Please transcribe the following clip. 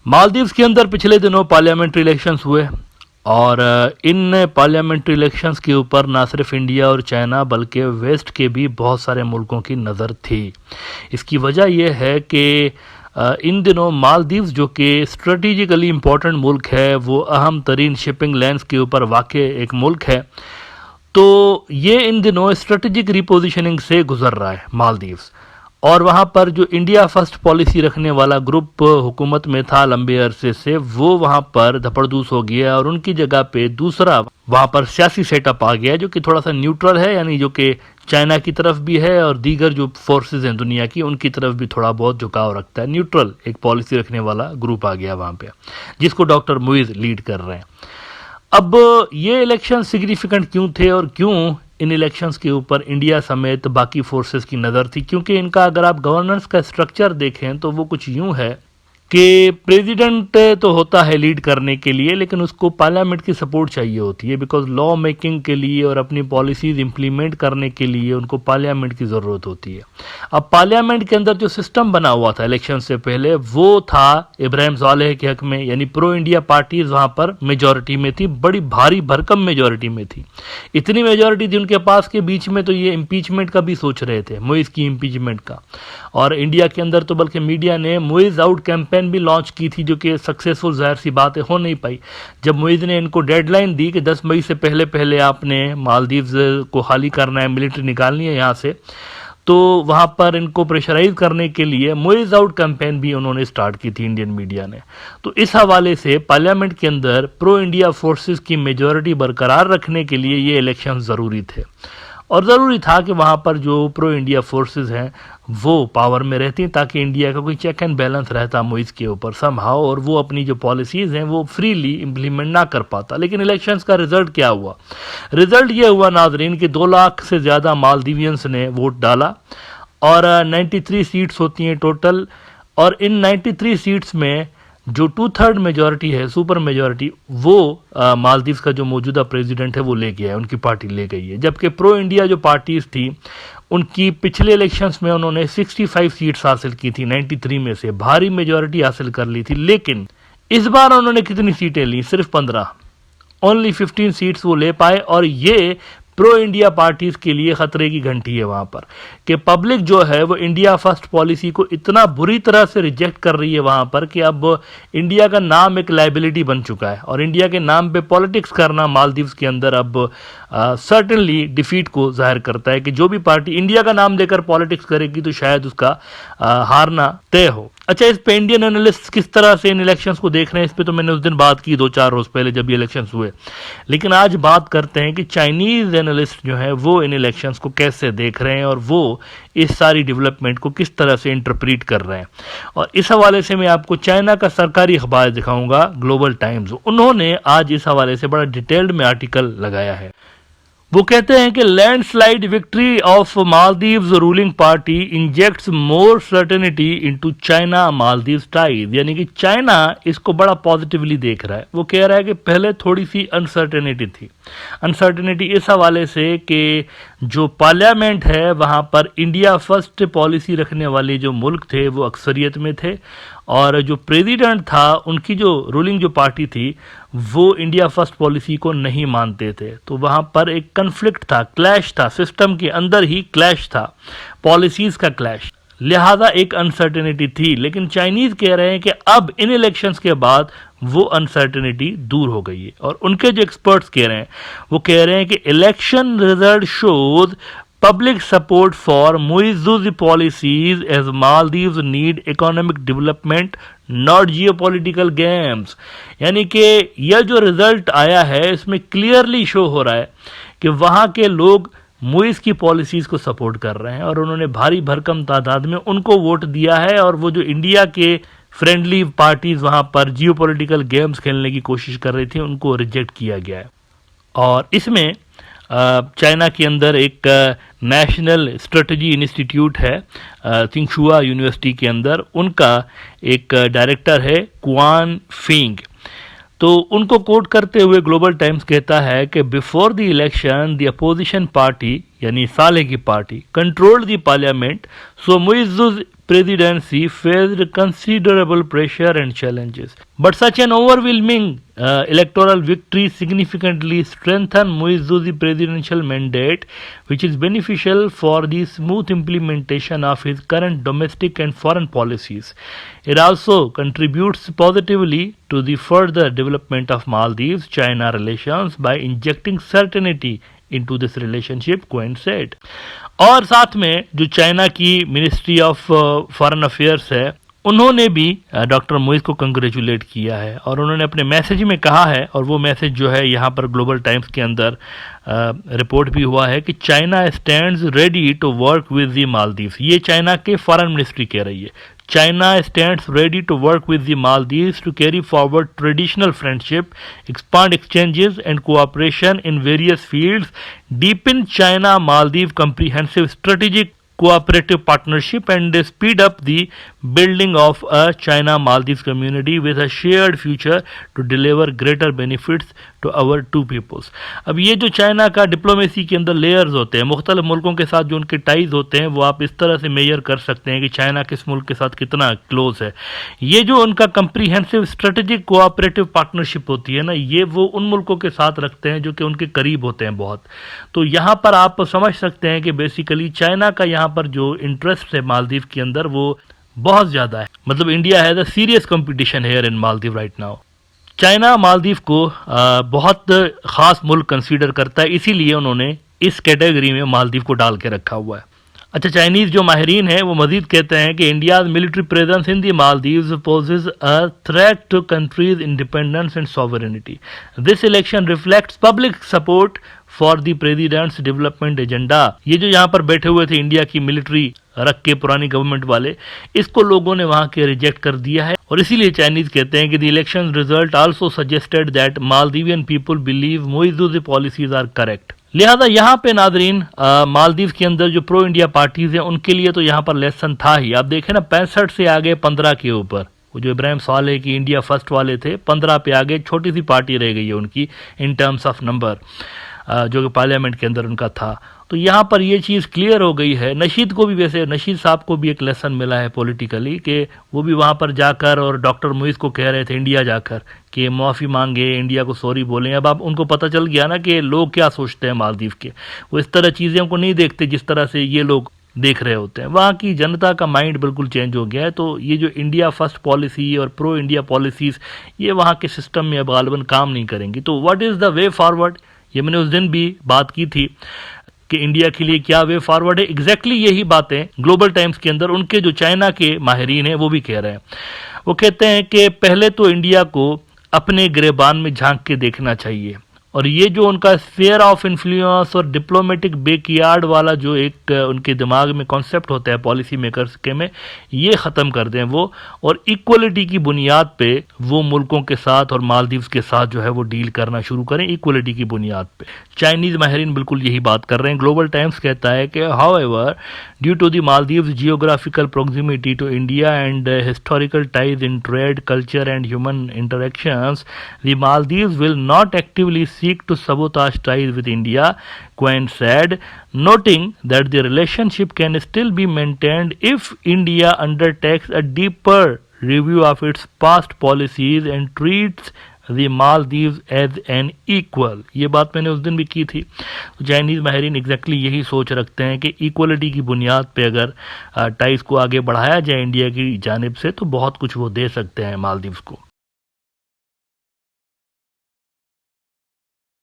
मालदीव्स के अंदर पिछले दिनों पार्लियामेंट्री इलेक्शंस हुए और इन पार्लियामेंट्री इलेक्शंस के ऊपर ना सिर्फ इंडिया और चाइना बल्कि वेस्ट के भी बहुत सारे मुल्कों की नज़र थी। इसकी वजह यह है कि इन दिनों मालदीव्स जो कि स्ट्रेटिजिकली इम्पोर्टेंट मुल्क है, वो अहम तरीन शिपिंग लाइन्स के ऊपर वाक़ एक मुल्क है, तो ये इन दिनों स्ट्रेटेजिक रिपोजिशनिंग से गुजर रहा है मालदीव्स। और वहाँ पर जो इंडिया फर्स्ट पॉलिसी रखने वाला ग्रुप हुकूमत में था लंबे अरसे से, वो वहाँ पर धपड़धूस हो गया और उनकी जगह पे दूसरा वहाँ पर सियासी सेटअप आ गया जो कि थोड़ा सा न्यूट्रल है, यानी जो कि चाइना की तरफ भी है और दीगर जो फोर्सेस हैं दुनिया की उनकी तरफ भी थोड़ा बहुत झुकाव रखता है। न्यूट्रल एक पॉलिसी रखने वाला ग्रुप आ गया वहाँ पे, जिसको डॉक्टर मुइज लीड कर रहे हैं। अब ये इलेक्शन सिग्निफिकेंट क्यों थे और क्यों इन इलेक्शंस के ऊपर इंडिया समेत बाकी फोर्सेस की नज़र थी? क्योंकि इनका अगर आप गवर्नेंस का स्ट्रक्चर देखें तो वो कुछ यूं है कि प्रेसिडेंट तो होता है लीड करने के लिए, लेकिन उसको पार्लियामेंट की सपोर्ट चाहिए होती है, बिकॉज लॉ मेकिंग के लिए और अपनी पॉलिसीज इंप्लीमेंट करने के लिए उनको पार्लियामेंट की ज़रूरत होती है। अब पार्लियामेंट के अंदर जो सिस्टम बना हुआ था इलेक्शन से पहले, वो था इब्राहिम सालेह के हक में, यानी प्रो इंडिया पार्टीज वहाँ पर मेजॉरिटी में थी, बड़ी भारी भरकम मेजॉरिटी में थी। इतनी मेजॉरिटी थी उनके पास के बीच में तो ये इम्पीचमेंट का भी सोच रहे थे, मुइज की इम्पीचमेंट का। और इंडिया के अंदर तो बल्कि मीडिया ने मुइज आउट कैंपेन भी लॉन्च की थी, जो कि सक्सेसफुल जाहिर सी बात है हो नहीं पाई। जब मुइज ने इनको डेडलाइन दी कि 10 मई से पहले पहले आपने मालदीव्स को खाली करना है, मिलिट्री निकालनी है यहाँ से, तो वहाँ पर इनको प्रेशराइज करने के लिए मुइज आउट कैंपेन भी उन्होंने स्टार्ट की थी इंडियन मीडिया ने। तो इस हवाले से पार्लियामेंट के अंदर प्रो इंडिया फोर्सेस की मेजॉरिटी बरकरार रखने के लिए ये इलेक्शन ज़रूरी थे और ज़रूरी था कि वहाँ पर जो प्रो इंडिया फोर्सेस हैं वो पावर में रहती, ताकि इंडिया का कोई चेक एंड बैलेंस रहता मुइज के ऊपर समहाउ, और वो अपनी जो पॉलिसीज़ हैं वो फ्रीली इम्प्लीमेंट ना कर पाता। लेकिन इलेक्शंस का रिजल्ट क्या हुआ? रिजल्ट ये हुआ नाजरीन कि 2 लाख से ज़्यादा मालदीवियंस ने वोट डाला और 93 सीट्स होती हैं टोटल, और इन 93 सीट्स में जो 2/3 मेजॉरिटी है, सुपर मेजॉरिटी, वो मालदीव का जो मौजूदा प्रेसिडेंट है वो ले गया है, उनकी पार्टी ले गई है। जबकि प्रो इंडिया जो पार्टीज थी उनकी पिछले इलेक्शंस में उन्होंने 65 सीट्स हासिल की थी, 93 में से भारी मेजॉरिटी हासिल कर ली थी। लेकिन इस बार उन्होंने कितनी सीटें ली? सिर्फ 15, ओनली 15 सीट्स वो ले पाए। और ये प्रो इंडिया पार्टीज के लिए खतरे की घंटी है वहां पर कि पब्लिक जो है वो इंडिया फर्स्ट पॉलिसी को इतना बुरी तरह से रिजेक्ट कर रही है वहां पर कि अब इंडिया का नाम एक लाइबिलिटी बन चुका है और इंडिया के नाम पे पॉलिटिक्स करना मालदीव्स के अंदर अब सर्टेनली डिफीट को जाहिर करता है कि जो भी पार्टी इंडिया का नाम लेकर पॉलिटिक्स करेगी तो शायद उसका हारना तय हो। अच्छा, इस पे इंडियन एनालिस्ट किस तरह से इन इलेक्शंस को देख रहे हैं, इस पे तो मैंने उस दिन बात की 2-4 रोज पहले जब ये इलेक्शंस हुए। लेकिन आज बात करते हैं कि चाइनीज एनालिस्ट जो है वो इन इलेक्शंस को कैसे देख रहे हैं और वो इस सारी डेवलपमेंट को किस तरह से इंटरप्रीट कर रहे हैं। और इस हवाले से मैं आपको चाइना का सरकारी अखबार दिखाऊंगा, ग्लोबल टाइम्स। उन्होंने आज इस हवाले से बड़ा डिटेल्ड में आर्टिकल लगाया है। वो कहते हैं कि landslide victory of Maldives ruling party injects more certainty into China Maldives ties, यानी कि चाइना इसको बड़ा पॉजिटिवली देख रहा है। वो कह रहा है कि पहले थोड़ी सी अनसर्टेनिटी थी, अनसर्टेनिटी इस हवाले से कि जो पार्लियामेंट है वहाँ पर इंडिया फर्स्ट पॉलिसी रखने वाले जो मुल्क थे वो अक्सरियत में थे और जो प्रेसिडेंट था उनकी जो रूलिंग जो पार्टी थी वो इंडिया फर्स्ट पॉलिसी को नहीं मानते थे। तो वहाँ पर एक कन्फ्लिक्ट था, क्लैश था, सिस्टम के अंदर ही क्लैश था, पॉलिसीज का क्लैश, लिहाजा एक अनसर्टेनिटी थी। लेकिन चाइनीज कह रहे हैं कि अब इन इलेक्शंस के बाद वो अनसर्टेनिटी दूर हो गई है और उनके जो एक्सपर्ट्स कह रहे हैं वो कह रहे हैं कि election result shows public support for Muizzu's policies as Maldives need economic development, not geopolitical games। यानी कि यह जो रिजल्ट आया है इसमें क्लियरली शो हो रहा है कि वहाँ के लोग मुइज की पॉलिसीज़ को सपोर्ट कर रहे हैं और उन्होंने भारी भरकम तादाद में उनको वोट दिया है और वो जो इंडिया के फ्रेंडली पार्टीज वहाँ पर जियोपॉलिटिकल गेम्स खेलने की कोशिश कर रही थी उनको रिजेक्ट किया गया है। और इसमें चाइना के अंदर एक नेशनल स्ट्रेटजी इंस्टीट्यूट है त्सिंगहुआ यूनिवर्सिटी के अंदर, उनका एक डायरेक्टर है क्वान फिंग। तो उनको कोट करते हुए ग्लोबल टाइम्स कहता है कि before the election the opposition party यानी साले की party, controlled the parliament, so Muizzu's presidency faced considerable pressure and challenges. But such an overwhelming electoral victory significantly strengthened Muizzu's presidential mandate, which is beneficial for the smooth implementation of his current domestic and foreign policies. It also contributes positively to the further development of Maldives-China relations by injecting certainty into this relationship, Cohen said. और साथ में जो China की ministry of foreign affairs है, उन्होंने भी doctor Muizz को congratulate किया है और उन्होंने अपने मैसेज में कहा है, और वो मैसेज जो है यहाँ पर ग्लोबल टाइम्स के अंदर रिपोर्ट भी हुआ है कि China stands ready to work with the Maldives. ये चाइना के फॉरेन मिनिस्ट्री कह रही है, China stands ready to work with the Maldives to carry forward traditional friendship, expand exchanges and cooperation in various fields, deepen China-Maldives comprehensive strategic cooperative partnership and speed up the building of a China-Maldives community with a shared future to deliver greater benefits to our two peoples. अब ये जो China का diplomacy के अंदर layers होते हैं, मुख्तलिफ मुल्कों के साथ जो उनके टाइज होते हैं, वो आप इस तरह से मेजर कर सकते हैं कि चाइना किस मुल्क के साथ कितना क्लोज है। ये जो उनका कंप्रीहेंसिव स्ट्रेटेजिक कोऑपरेटिव पार्टनरशिप होती है ना, ये वो उन मुल्कों के साथ रखते हैं जो कि उनके करीब होते हैं बहुत। तो यहाँ पर आप समझ सकते हैं कि बेसिकली चाइना का यहाँ पर जो इंटरेस्ट है मालदीव के अंदर वो बहुत ज़्यादा है। मतलब India has a serious competition here in Maldives right now. China Maldives को बहुत ख़ास मुल्क कंसीडर करता है, इसीलिए उन्होंने इस कैटेगरी में मालदीव को डाल के रखा हुआ है। अच्छा, चाइनीज़ जो माहिरीन हैं वो मजीद कहते हैं कि India's military presence in the Maldives poses a threat to country's independence and sovereignty. This election reflects public support for the president's development agenda. ये जो यहाँ पर बैठे हुए थे इंडिया की मिलिट्री रख के पुरानी गवर्नमेंट वाले, इसको लोगों ने वहाँ के रिजेक्ट कर दिया है और इसीलिए चाइनीज कहते हैं कि the election result also suggested that Maldivian people believe Muizzu's policies are correct. लिहाजा यहाँ पे नाजरीन मालदीव के अंदर जो प्रो इंडिया पार्टीज हैं उनके लिए तो यहाँ पर लेसन था ही। आप देखें ना, 65 से आगे 15 के ऊपर, वो जो इब्राहिम सालेह की इंडिया फर्स्ट वाले थे 15 पे आगे, छोटी सी पार्टी रह गई है उनकी इन टर्म्स ऑफ नंबर, जो कि पार्लियामेंट के अंदर उनका था। तो यहाँ पर ये चीज़ क्लियर हो गई है। नशीद को भी, वैसे नशीद साहब को भी एक लेसन मिला है पॉलिटिकली, कि वो भी वहाँ पर जाकर और डॉक्टर मुइज़ को कह रहे थे इंडिया जाकर कि माफ़ी मांगे, इंडिया को सॉरी बोलें। अब आप उनको पता चल गया ना कि लोग क्या सोचते हैं मालदीव के, वो इस तरह चीज़ों को नहीं देखते जिस तरह से ये लोग देख रहे होते हैं। वहाँ की जनता का माइंड बिल्कुल चेंज हो गया है। तो ये जो इंडिया फर्स्ट पॉलिसी और प्रो इंडिया पॉलिसीज़, ये वहाँ के सिस्टम में अब गालिबन काम नहीं करेंगी। तो what is the way forward, ये मैंने उस दिन भी बात की थी कि इंडिया के लिए क्या वे फॉरवर्ड है। एग्जैक्टली यही बातें ग्लोबल टाइम्स के अंदर उनके जो चाइना के माहिरीन हैं वो भी कह रहे हैं। वो कहते हैं कि पहले तो इंडिया को अपने गिरेबान में झांक के देखना चाहिए और ये जो उनका स्फीयर ऑफ इन्फ्लुएंस और डिप्लोमेटिक बैकयार्ड वाला जो एक उनके दिमाग में कॉन्सेप्ट होता है पॉलिसी मेकर्स के में, ये ख़त्म कर दें वो, और इक्वलिटी की बुनियाद पे वो मुल्कों के साथ और मालदीव्स के साथ जो है वो डील करना शुरू करें, इक्वलिटी की बुनियाद पे। चाइनीज़ माहिरीन बिल्कुल यही बात कर रहे हैं। ग्लोबल टाइम्स कहता है कि however due to the Maldives geographical proximity to India and historical ties in trade, culture and human interactions, the Maldives will not actively seek to sabotage ties with India, Cohen said, noting that the relationship can still be maintained if India undertakes a deeper review of its past policies and treats the Maldives as an equal। ये बात मैंने उस दिन भी की थी। तो Chinese माहिरीन exactly यही सोच रखते हैं कि इक्वलिटी की बुनियाद पे अगर टाइज को आगे बढ़ाया जाए इंडिया की जानिब से तो बहुत कुछ वो दे सकते हैं मालदीव्स को।